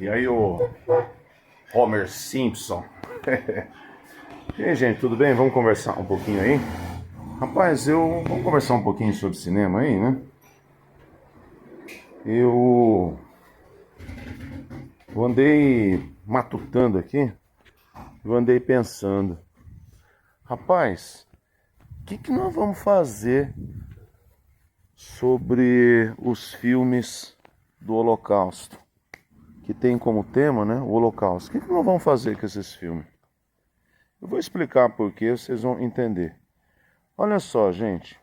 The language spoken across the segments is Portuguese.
E aí, o Homer Simpson. E aí, gente, tudo bem? Vamos conversar um pouquinho aí? Rapaz, vamos conversar um pouquinho sobre cinema aí, né? Eu andei matutando aqui, eu andei pensando, rapaz, o que nós vamos fazer sobre os filmes do Holocausto? Que tem como tema, né, o Holocausto. O que nós vamos fazer com esses filmes? Eu vou explicar por quê, vocês vão entender. Olha só, gente.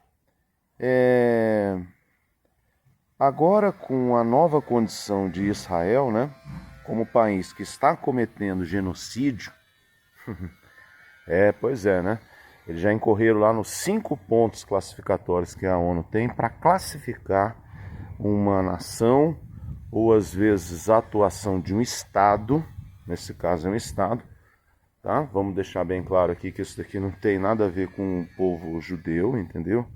Agora, com a nova condição de Israel, né, como país que está cometendo genocídio, pois é, né? Eles já incorreram lá nos 5 pontos classificatórios que a ONU tem para classificar uma nação, ou às vezes a atuação de um Estado, nesse caso é um Estado, tá? Vamos deixar bem claro aqui que isso daqui não tem nada a ver com o povo judeu, entendeu?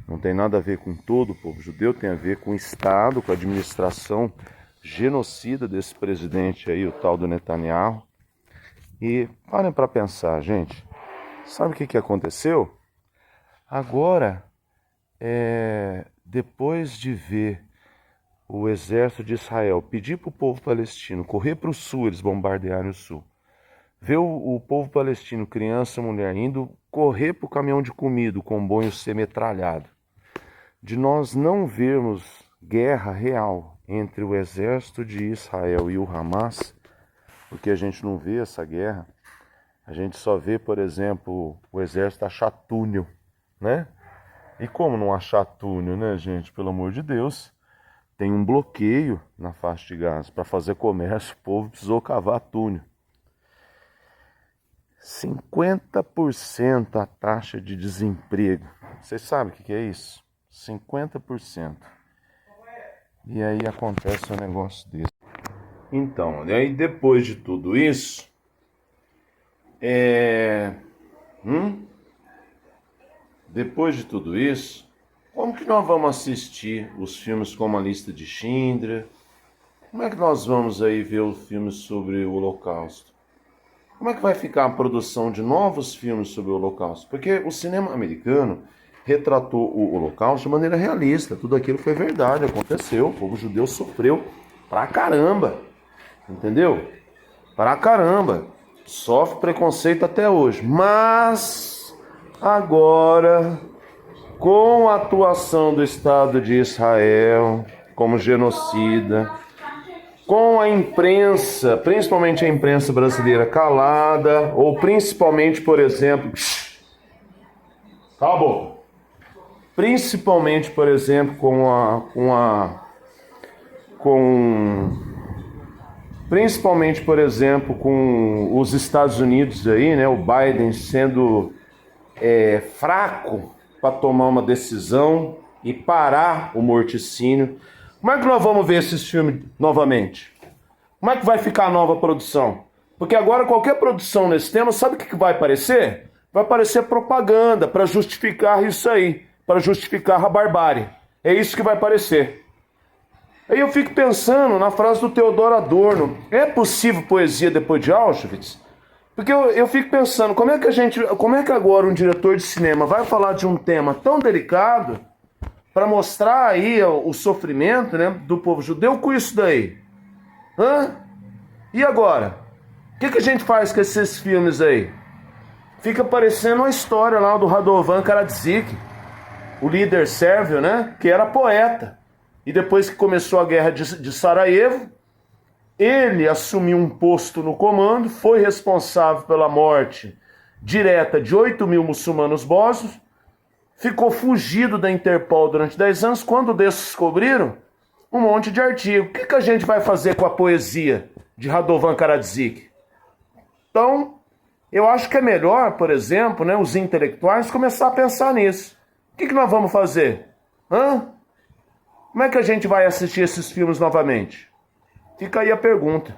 Não tem nada a ver com todo o povo judeu, tem a ver com o Estado, com a administração genocida desse presidente aí, o tal do Netanyahu. E parem para pensar, gente, sabe o que aconteceu? Agora, depois de ver o exército de Israel pedir para o povo palestino correr para o sul, eles bombardearem o sul, ver o povo palestino, criança, mulher, indo correr para o caminhão de comida, o comboio ser metralhado, de nós não vermos guerra real entre o exército de Israel e o Hamas, porque a gente não vê essa guerra, a gente só vê, por exemplo, o exército achar túnel, né? E como não achar túnel, né, gente? Pelo amor de Deus, tem um bloqueio na faixa de Gaza. Para fazer comércio, o povo precisou cavar túnel. 50% a taxa de desemprego. Vocês sabem o que é isso? 50%. E aí acontece um negócio desse. Então, aí depois de tudo isso, depois de tudo isso, como que nós vamos assistir os filmes como A Lista de Schindler? Como é que nós vamos aí ver os filmes sobre o Holocausto? Como é que vai ficar a produção de novos filmes sobre o Holocausto? Porque o cinema americano retratou o Holocausto de maneira realista. Tudo aquilo foi verdade, aconteceu. O povo judeu sofreu pra caramba. Entendeu? Pra caramba. Sofre preconceito até hoje. Mas agora, com a atuação do Estado de Israel como genocida, com a imprensa, principalmente a imprensa brasileira calada, ou principalmente, por exemplo, acabou. Principalmente, por exemplo, principalmente, por exemplo, com os Estados Unidos aí, né, o Biden sendo fraco para tomar uma decisão e parar o morticínio. Como é que nós vamos ver esses filmes novamente? Como é que vai ficar a nova produção? Porque agora qualquer produção nesse tema, sabe o que vai aparecer? Vai aparecer propaganda para justificar isso aí, para justificar a barbárie. É isso que vai aparecer. Aí eu fico pensando na frase do Theodor Adorno: é possível poesia depois de Auschwitz? Porque eu fico pensando, como é que agora um diretor de cinema vai falar de um tema tão delicado para mostrar aí o sofrimento, né, do povo judeu com isso daí? E agora? O que a gente faz com esses filmes aí? Fica parecendo uma história lá do Radovan Karadzic, o líder sérvio, né, que era poeta. E depois que começou a guerra de Sarajevo, ele assumiu um posto no comando, foi responsável pela morte direta de 8.000 muçulmanos bósnios, ficou fugido da Interpol durante 10 anos. Quando descobriram, um monte de artigo. O que a gente vai fazer com a poesia de Radovan Karadzic? Então, eu acho que é melhor, por exemplo, né, os intelectuais começar a pensar nisso. O que nós vamos fazer? Como é que a gente vai assistir esses filmes novamente? Fica aí a pergunta.